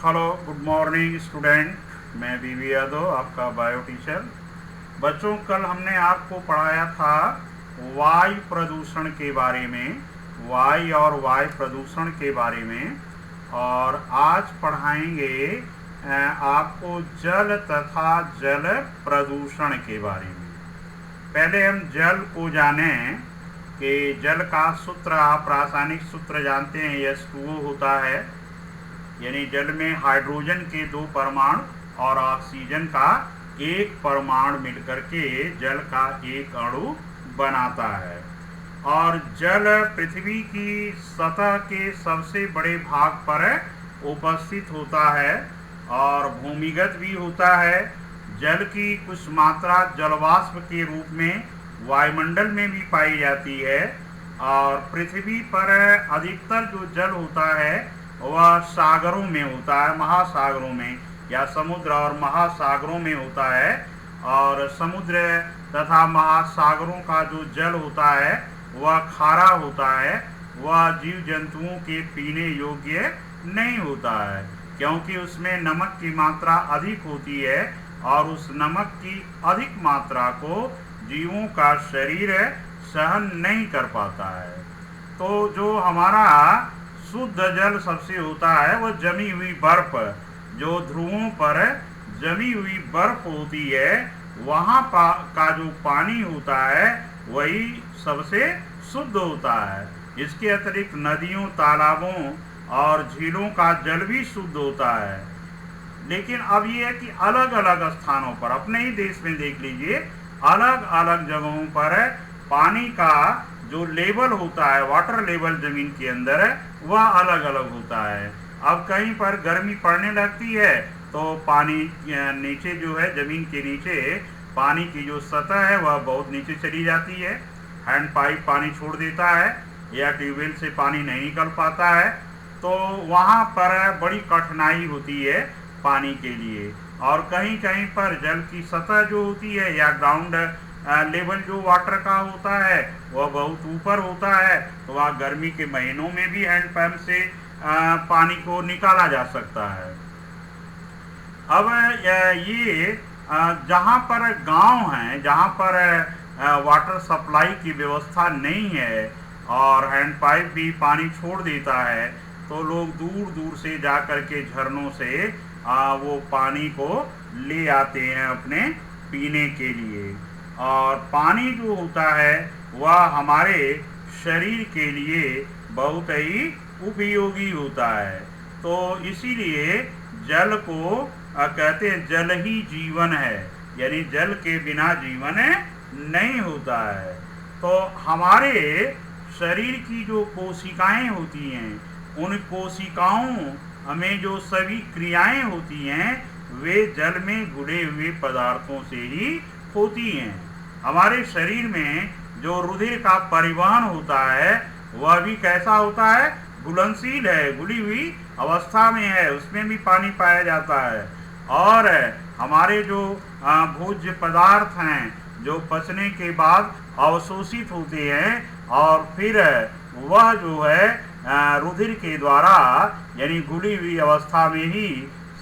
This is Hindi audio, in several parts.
Hello, good morning student. मैं बीवी यादव, आपका बायो टीचर। बच्चों, कल हमने आपको पढ़ाया था वायु प्रदूषण के बारे में, वायु और वायु प्रदूषण के बारे में। और आज पढ़ाएंगे आपको जल तथा जल प्रदूषण के बारे में। पहले हम जल को जानें कि जल का सूत्र, आप रासायनिक सूत्र जानते हैं, H2O होता है। यानी जल में हाइड्रोजन के 2 परमाणु और ऑक्सीजन का 1 परमाणु मिलकर के जल का एक अणु बनाता है। और जल पृथ्वी की सतह के सबसे बड़े भाग पर उपस्थित होता है और भूमिगत भी होता है। जल की कुछ मात्रा जलवाष्प के रूप में वायुमंडल में भी पाई जाती है। और पृथ्वी पर अधिकतर जो जल होता है वह सागरों में होता है, महासागरों में, या समुद्र और महासागरों में होता है। और समुद्र तथा महासागरों का जो जल होता है वह खारा होता है, वह जीव जंतुओं के पीने योग्य नहीं होता है, क्योंकि उसमें नमक की मात्रा अधिक होती है और उस नमक की अधिक मात्रा को जीवों का शरीर सहन नहीं कर पाता है। तो जो हमारा शुद्ध जल सबसे होता है वह जमी हुई बर्फ, जो ध्रुवों पर जमी हुई बर्फ होती है, वहाँ का जो पानी होता है वही सबसे शुद्ध होता है। इसके अतिरिक्त नदियों, तालाबों और झीलों का जल भी शुद्ध होता है। लेकिन अब ये है कि अलग अलग स्थानों पर, अपने ही देश में देख लीजिए, अलग अलग जगहों पर पानी का जो लेवल होता है, वाटर लेवल जमीन के अंदर, वह अलग अलग होता है। अब कहीं पर गर्मी पड़ने लगती है तो पानी नीचे जो है, जमीन के नीचे पानी की जो सतह है वह बहुत नीचे चली जाती है। हैंड पाइप पानी छोड़ देता है या ट्यूबवेल से पानी नहीं निकल पाता है, तो वहाँ पर बड़ी कठिनाई होती है पानी के लिए। और कहीं कहीं पर जल की सतह जो होती है या ग्राउंड लेवल जो वाटर का होता है वह बहुत ऊपर होता है, तो वहाँ गर्मी के महीनों में भी हैंडपंप से पानी को निकाला जा सकता है। अब ये जहाँ पर गांव हैं, जहाँ पर वाटर सप्लाई की व्यवस्था नहीं है और हैंड पाइप भी पानी छोड़ देता है, तो लोग दूर दूर से जा कर के झरनों से वो पानी को ले आते हैं अपने पीने के लिए। और पानी जो होता है वह हमारे शरीर के लिए बहुत ही उपयोगी होता है। तो इसीलिए जल को कहते हैं जल ही जीवन है, यानी जल के बिना जीवन नहीं होता है। तो हमारे शरीर की जो कोशिकाएं होती हैं, उन कोशिकाओं में जो सभी क्रियाएं होती हैं वे जल में घुले हुए पदार्थों से ही होती हैं। हमारे शरीर में जो रुधिर का परिवहन होता है वह भी कैसा होता है, घुलनशील है, घुली हुई अवस्था में है, उसमें भी पानी पाया जाता है। और हमारे जो भोज्य पदार्थ हैं जो पचने के बाद अवशोषित होते हैं और फिर वह जो है रुधिर के द्वारा, यानी घुली हुई अवस्था में ही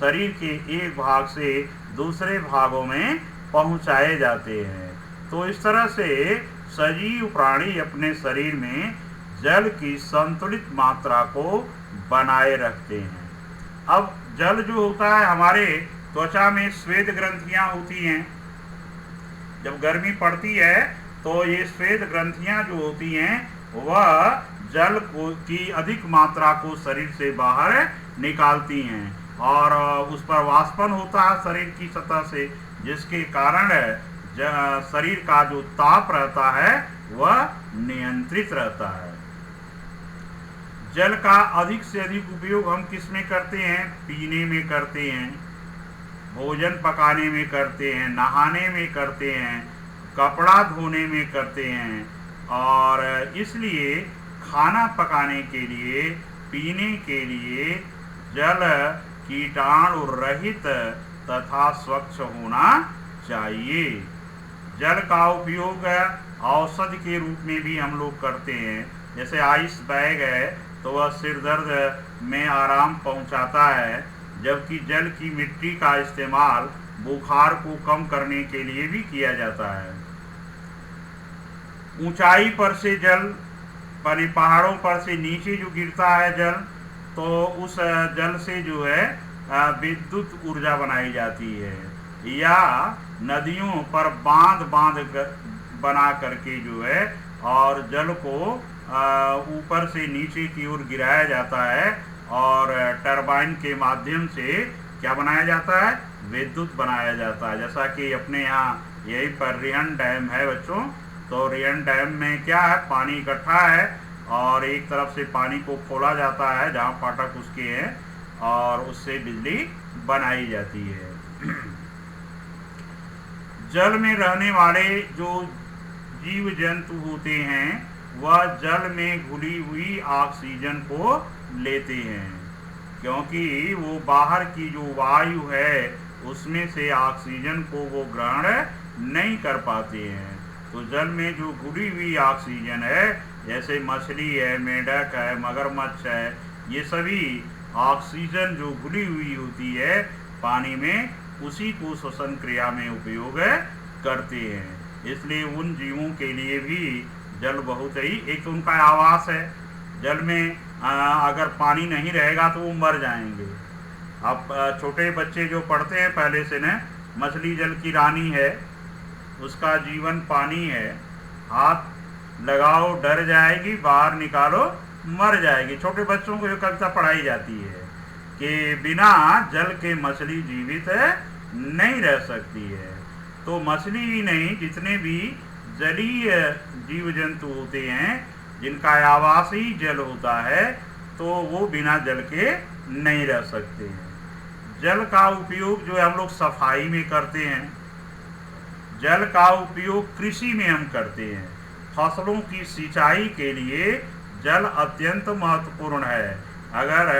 शरीर के एक भाग से दूसरे भागों में पहुंचाए जाते हैं। तो इस तरह से सजीव प्राणी अपने शरीर में जल की संतुलित मात्रा को बनाए रखते हैं। अब जल जो होता है, हमारे त्वचा में श्वेत ग्रंथियां होती हैं। जब गर्मी पड़ती है तो ये श्वेत ग्रंथियां जो होती हैं वह जल की अधिक मात्रा को शरीर से बाहर निकालती हैं और उस पर वाष्पन होता है शरीर की सतह से, जिसके कारण शरीर का जो ताप रहता है वह नियंत्रित रहता है। जल का अधिक से अधिक उपयोग हम किस में करते हैं? पीने में करते हैं, भोजन पकाने में करते हैं, नहाने में करते हैं, कपड़ा धोने में करते हैं। और इसलिए खाना पकाने के लिए, पीने के लिए जल कीटाणु रहित तथा स्वच्छ होना चाहिए। जल का उपयोग औषधि के रूप में भी हम लोग करते हैं। जैसे आइस बैग है तो वह सिर दर्द में आराम पहुंचाता है, जबकि जल की मिट्टी का इस्तेमाल बुखार को कम करने के लिए भी किया जाता है। ऊंचाई पर से जल, पहाड़ों पर से नीचे जो गिरता है जल, तो उस जल से जो है विद्युत ऊर्जा बनाई जाती है, या नदियों पर बांध बना करके जो है और जल को ऊपर से नीचे की ओर गिराया जाता है और टरबाइन के माध्यम से क्या बनाया जाता है, विद्युत बनाया जाता है। जैसा कि अपने यहाँ यहीं पर रिहन डैम है बच्चों, तो रिहन डैम में क्या है, पानी इकट्ठा है और एक तरफ से पानी को खोला जाता है जहाँ फाटक उसके हैं और उससे बिजली बनाई जाती है। जल में रहने वाले जो जीव जंतु होते हैं वह जल में घुली हुई ऑक्सीजन को लेते हैं, क्योंकि वो बाहर की जो वायु है उसमें से ऑक्सीजन को वो ग्रहण नहीं कर पाते हैं। तो जल में जो घुली हुई ऑक्सीजन है, जैसे मछली है, मेंढक है, मगरमच्छ है, ये सभी ऑक्सीजन जो घुली हुई होती है पानी में, उसी को श्वसन क्रिया में उपयोग करते हैं। इसलिए उन जीवों के लिए भी जल बहुत ही, एक तो उनका आवास है, जल में अगर पानी नहीं रहेगा तो वो मर जाएंगे। अब छोटे बच्चे जो पढ़ते हैं पहले से न, मछली जल की रानी है, उसका जीवन पानी है, हाथ लगाओ डर जाएगी, बाहर निकालो मर जाएगी। छोटे बच्चों को ये कविता पढ़ाई जाती है कि बिना जल के मछली जीवित नहीं रह सकती है। तो मछली ही नहीं, जितने भी जलीय जीव जंतु होते हैं जिनका आवास ही जल होता है, तो वो बिना जल के नहीं रह सकते हैं। जल का उपयोग जो है हम लोग सफाई में करते हैं, जल का उपयोग कृषि में हम करते हैं। फसलों की सिंचाई के लिए जल अत्यंत महत्वपूर्ण है। अगर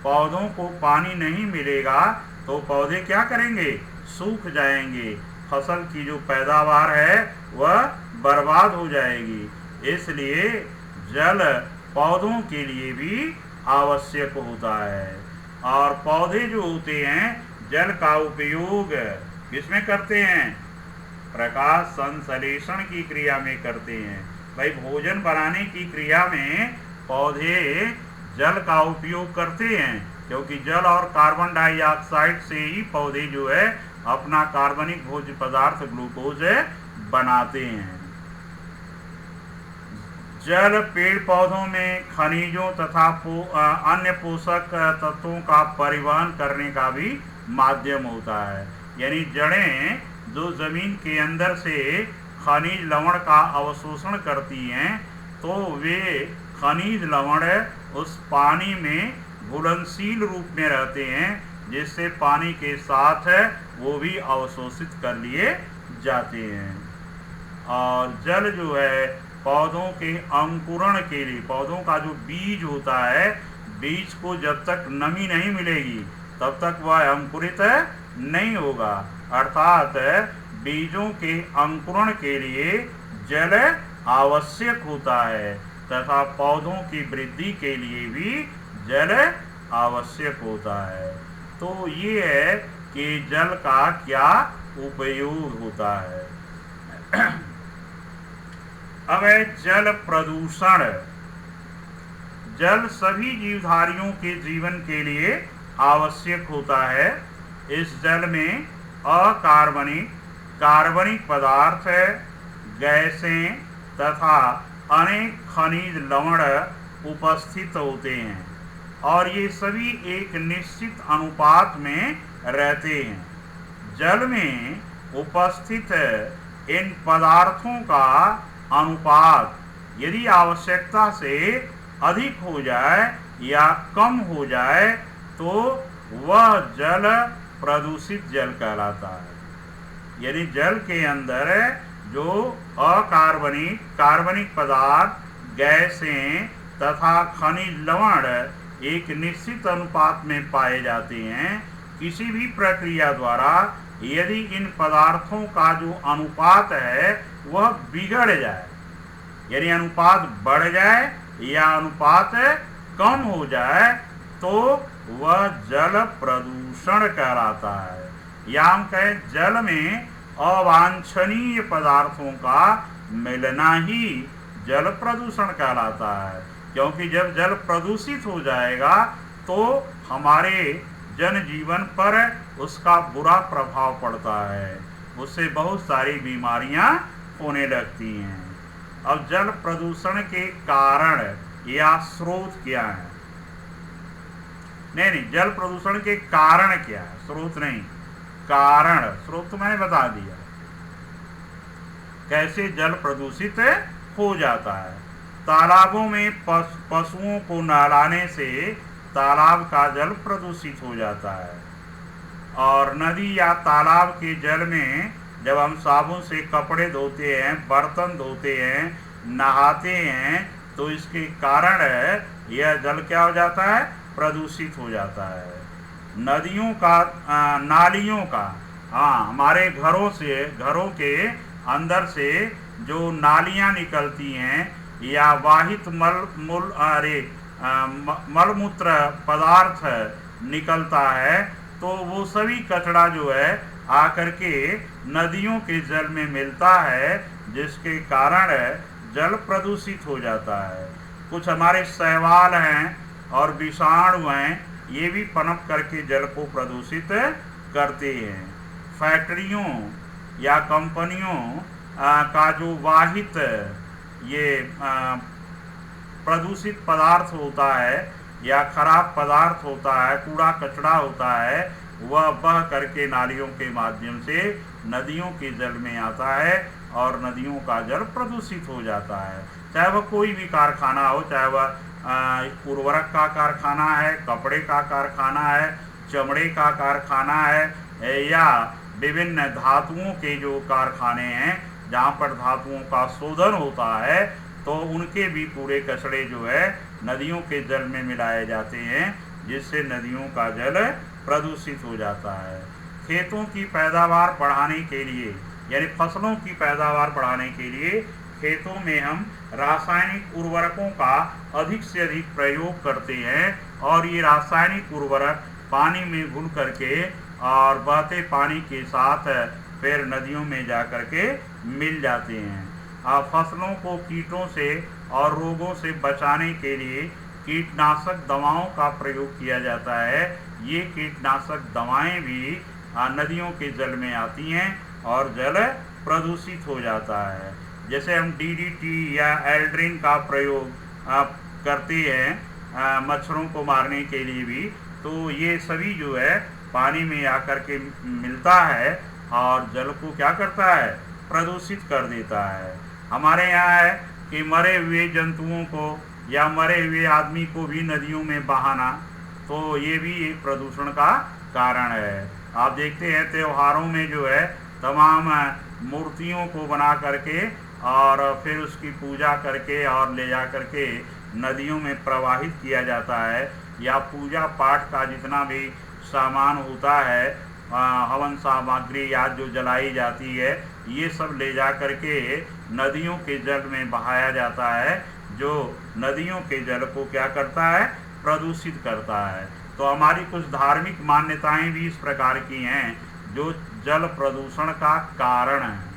पौधों को पानी नहीं मिलेगा तो पौधे क्या करेंगे, सूख जाएंगे, फसल की जो पैदावार है वह बर्बाद हो जाएगी। इसलिए जल पौधों के लिए भी आवश्यक होता है। और पौधे जो होते हैं जल का उपयोग किसमें करते हैं, प्रकाश संश्लेषण की क्रिया में करते हैं। भाई भोजन बनाने की क्रिया में पौधे जल का उपयोग करते हैं, क्योंकि जल और कार्बन डाइऑक्साइड से ही पौधे जो है अपना कार्बनिक भोज्य पदार्थ ग्लूकोज बनाते हैं। जल पेड़ पौधों में खनिजों तथा अन्य पोषक तत्वों का परिवहन करने का भी माध्यम होता है। यानी जड़ें जो जमीन के अंदर से खनिज लवण का अवशोषण करती हैं, तो वे खनिज लवण उस पानी में घुलनशील रूप में रहते हैं, जिससे पानी के साथ वो भी अवशोषित कर लिए जाते हैं। और जल जो है पौधों के अंकुरण के लिए, पौधों का जो बीज होता है, बीज को जब तक नमी नहीं मिलेगी तब तक वह अंकुरित नहीं होगा। अर्थात बीजों के अंकुरण के लिए जल आवश्यक होता है तथा पौधों की वृद्धि के लिए भी जल आवश्यक होता है। तो ये है कि जल का क्या उपयोग होता है। अब है जल प्रदूषण। जल सभी जीवधारियों के जीवन के लिए आवश्यक होता है। इस जल में अकार्बनिक, कार्बनिक पदार्थ, गैसें तथा अनेक खनिज लवण उपस्थित होते हैं और ये सभी एक निश्चित अनुपात में रहते हैं। जल में उपस्थित इन पदार्थों का अनुपात यदि आवश्यकता से अधिक हो जाए या कम हो जाए तो वह जल प्रदूषित जल कहलाता है। यानी जल के अंदर जो अकार्बनिक, कार्बनिक पदार्थ, गैसें तथा खनिज लवण एक निश्चित अनुपात में पाए जाते हैं, किसी भी प्रक्रिया द्वारा यदि इन पदार्थों का जो अनुपात है वह बिगड़ जाए, यानी अनुपात बढ़ जाए या अनुपात कम हो जाए, तो वह जल प्रदूषण कहलाता है। या हम कहें जल में अवांछनीय पदार्थों का मिलना ही जल प्रदूषण कहलाता है। क्योंकि जब जल प्रदूषित हो जाएगा तो हमारे जनजीवन पर उसका बुरा प्रभाव पड़ता है, उससे बहुत सारी बीमारियां होने लगती हैं। अब जल प्रदूषण के कारण या स्रोत क्या है? नहीं, जल प्रदूषण के कारण क्या है, स्रोत नहीं, कारण। स्रोत तो मैंने बता दिया कैसे जल प्रदूषित हो जाता है। तालाबों में पशुओं को नहलाने से तालाब का जल प्रदूषित हो जाता है। और नदी या तालाब के जल में जब हम साबुन से कपड़े धोते हैं, बर्तन धोते हैं, नहाते हैं, तो इसके कारण यह जल क्या हो जाता है? प्रदूषित हो जाता है। नदियों का, नालियों का, हाँ, हमारे घरों के अंदर से जो नालियां निकलती हैं या वाहित मलमूत्र पदार्थ निकलता है, तो वो सभी कचरा जो है आकर के नदियों के जल में मिलता है, जिसके कारण जल प्रदूषित हो जाता है। कुछ हमारे शैवाल हैं और विषाणु हैं, ये भी पनप करके जल को प्रदूषित करते हैं। फैक्ट्रियों या कंपनियों का जो वाहित ये प्रदूषित पदार्थ होता है या खराब पदार्थ होता है, कूड़ा कचरा होता है, वह बह करके नालियों के माध्यम से नदियों के जल में आता है और नदियों का जल प्रदूषित हो जाता है। चाहे वह कोई भी कारखाना हो, चाहे वह उर्वरक का कारखाना है, कपड़े का कारखाना है, चमड़े का कारखाना है, या विभिन्न धातुओं के जो कारखाने हैं जहाँ पर धातुओं का शोधन होता है, तो उनके भी कूड़े कचड़े जो है नदियों के जल में मिलाए जाते हैं, जिससे नदियों का जल प्रदूषित हो जाता है। खेतों की पैदावार बढ़ाने के लिए, यानी फसलों की पैदावार बढ़ाने के लिए खेतों में हम रासायनिक उर्वरकों का अधिक से अधिक प्रयोग करते हैं, और ये रासायनिक उर्वरक पानी में घुल करके और बहते पानी के साथ फिर नदियों में जा करके मिल जाते हैं। फसलों को कीटों से और रोगों से बचाने के लिए कीटनाशक दवाओं का प्रयोग किया जाता है। ये कीटनाशक दवाएं भी नदियों के जल में आती हैं और जल प्रदूषित हो जाता है। जैसे हम DDT या एल्ड्रिन का प्रयोग करते हैं मच्छरों को मारने के लिए भी, तो ये सभी जो है पानी में आकर के मिलता है और जल को क्या करता है? प्रदूषित कर देता है। हमारे यहाँ है कि मरे हुए जंतुओं को या मरे हुए आदमी को भी नदियों में बहाना, तो ये भी एक प्रदूषण का कारण है। आप देखते हैं त्योहारों में जो है तमाम मूर्तियों को बना करके और फिर उसकी पूजा करके और ले जा करके नदियों में प्रवाहित किया जाता है, या पूजा पाठ का जितना भी सामान होता है, हवन सामग्री या जो जलाई जाती है, ये सब ले जा करके नदियों के जल में बहाया जाता है, जो नदियों के जल को क्या करता है? प्रदूषित करता है। तो हमारी कुछ धार्मिक मान्यताएं भी इस प्रकार की हैं जो जल प्रदूषण का कारण है।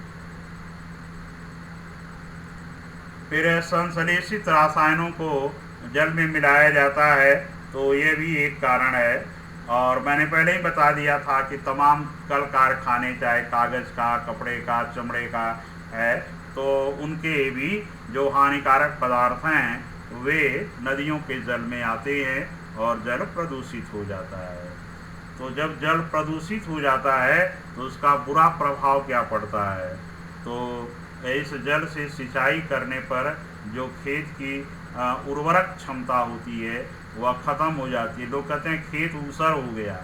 फिर संश्लेषित रसायनों को जल में मिलाया जाता है, तो ये भी एक कारण है। और मैंने पहले ही बता दिया था कि तमाम कल कारखाने, चाहे कागज़ का, कपड़े का, चमड़े का है, तो उनके भी जो हानिकारक पदार्थ हैं वे नदियों के जल में आते हैं और जल प्रदूषित हो जाता है। तो जब जल प्रदूषित हो जाता है तो उसका बुरा प्रभाव क्या पड़ता है? तो इस जल से सिंचाई करने पर जो खेत की उर्वरक क्षमता होती है वह ख़त्म हो जाती है। लोग कहते हैं खेत ऊसर हो गया,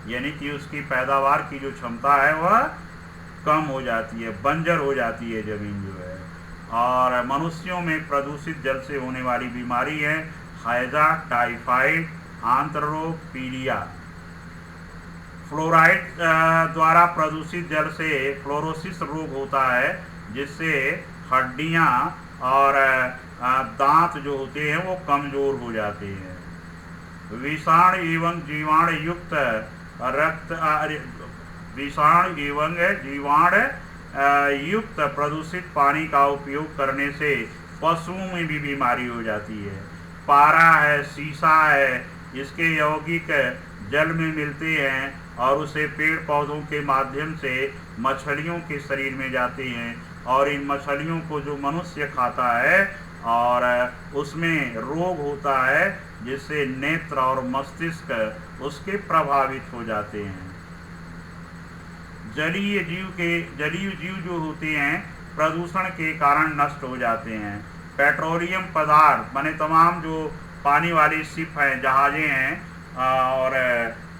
यानी कि उसकी पैदावार की जो क्षमता है वह कम हो जाती है, बंजर हो जाती है ज़मीन जो है। और मनुष्यों में प्रदूषित जल से होने वाली बीमारी है हैजा, टाइफाइड, आंत्ररोग, पीलिया। फ्लोराइड द्वारा प्रदूषित जल से फ्लोरोसिस रोग होता है, जिससे हड्डियां और दांत जो होते हैं वो कमज़ोर हो जाते हैं। विषाण एवं जीवाणु युक्त रक्त विषाणु एवं जीवाणु युक्त प्रदूषित पानी का उपयोग करने से पशुओं में भी बीमारी हो जाती है। पारा है, सीसा है, इसके यौगिक जल में मिलते हैं और उसे पेड़ पौधों के माध्यम से मछलियों के शरीर में जाते हैं और इन मछलियों को जो मनुष्य खाता है और उसमें रोग होता है जिससे नेत्र और मस्तिष्क उसके प्रभावित हो जाते हैं। जलीय जीव जो होते हैं प्रदूषण के कारण नष्ट हो जाते हैं। पेट्रोलियम पदार्थ माने तमाम जो पानी वाली शिप हैं, जहाजें हैं और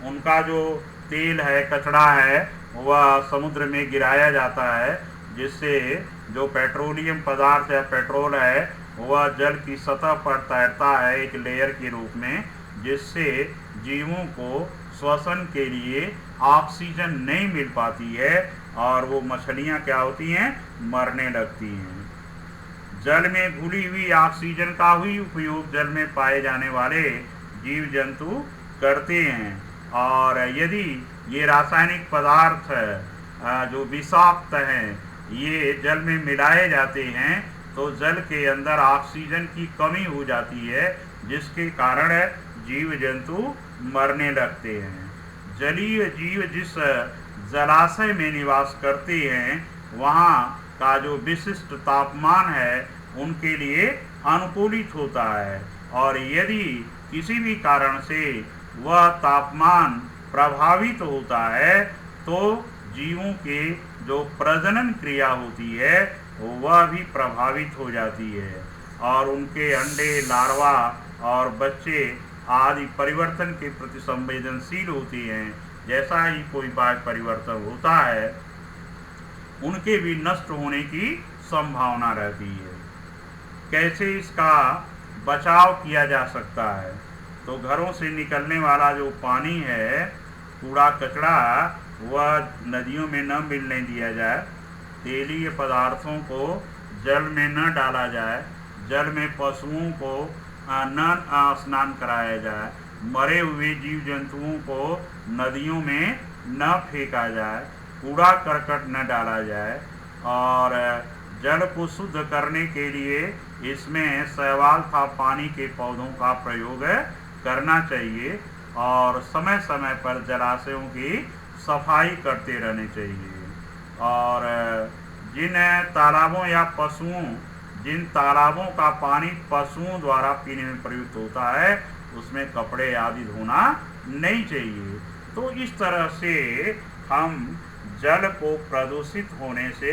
उनका जो तेल है, कचरा है, वह समुद्र में गिराया जाता है जिससे जो पेट्रोलियम पदार्थ या पेट्रोल है वह जल की सतह पर तैरता है एक लेयर के रूप में, जिससे जीवों को श्वसन के लिए ऑक्सीजन नहीं मिल पाती है और वो मछलियाँ क्या होती हैं, मरने लगती हैं। जल में घुली हुई ऑक्सीजन का ही उपयोग जल में पाए जाने वाले जीव जंतु करते हैं और यदि ये रासायनिक पदार्थ जो विषाक्त हैं ये जल में मिलाए जाते हैं तो जल के अंदर ऑक्सीजन की कमी हो जाती है जिसके कारण जीव जंतु मरने लगते हैं। जलीय जीव जिस जलाशय में निवास करते हैं वहाँ का जो विशिष्ट तापमान है उनके लिए अनुकूलित होता है और यदि किसी भी कारण से वह तापमान प्रभावित होता है तो जीवों के जो प्रजनन क्रिया होती है वह भी प्रभावित हो जाती है और उनके अंडे, लार्वा और बच्चे आदि परिवर्तन के प्रति संवेदनशील होते हैं। जैसा ही कोई बाह्य परिवर्तन होता है उनके भी नष्ट होने की संभावना रहती है। कैसे इसका बचाव किया जा सकता है? तो घरों से निकलने वाला जो पानी है, कूड़ा कचरा, वह नदियों में न मिलने दिया जाए। तेलीय पदार्थों को जल में न डाला जाए। जल में पशुओं को न स्नान कराया जाए। मरे हुए जीव जंतुओं को नदियों में न फेंका जाए। कूड़ा करकट न डाला जाए और जल को शुद्ध करने के लिए इसमें शैवाल था पानी के पौधों का प्रयोग करना चाहिए और समय समय पर जलाशयों की सफाई करते रहने चाहिए। और जिन तालाबों का पानी पशुओं द्वारा पीने में प्रयुक्त होता है उसमें कपड़े आदि धोना नहीं चाहिए। तो इस तरह से हम जल को प्रदूषित होने से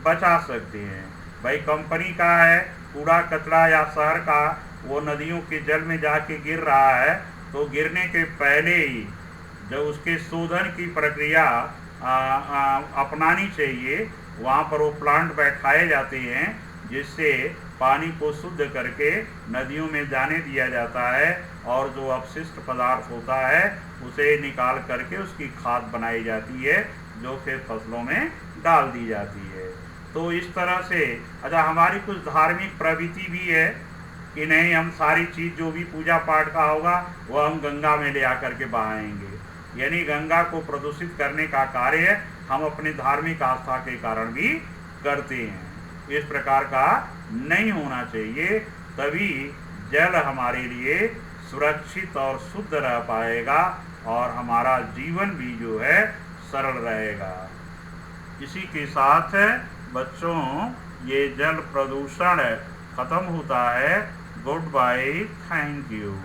बचा सकते हैं। भाई कंपनी का है कूड़ा कचरा या शहर का वो नदियों के जल में जाके गिर रहा है तो गिरने के पहले ही जब उसके शोधन की प्रक्रिया अपनानी चाहिए। वहाँ पर वो प्लांट बैठाए जाते हैं जिससे पानी को शुद्ध करके नदियों में जाने दिया जाता है और जो अपशिष्ट पदार्थ होता है उसे निकाल करके उसकी खाद बनाई जाती है जो फिर फसलों में डाल दी जाती है। तो इस तरह से अच्छा हमारी कुछ धार्मिक प्रवृत्ति भी है कि नहीं, हम सारी चीज़ जो भी पूजा पाठ का होगा वह हम गंगा में ले आकर के बहाएंगे, यानी गंगा को प्रदूषित करने का कार्य हम अपने धार्मिक आस्था के कारण भी करते हैं। इस प्रकार का नहीं होना चाहिए, तभी जल हमारे लिए सुरक्षित और शुद्ध रह पाएगा और हमारा जीवन भी जो है सरल रहेगा। इसी के साथ बच्चों ये जल प्रदूषण खत्म होता है। Goodbye, thank you.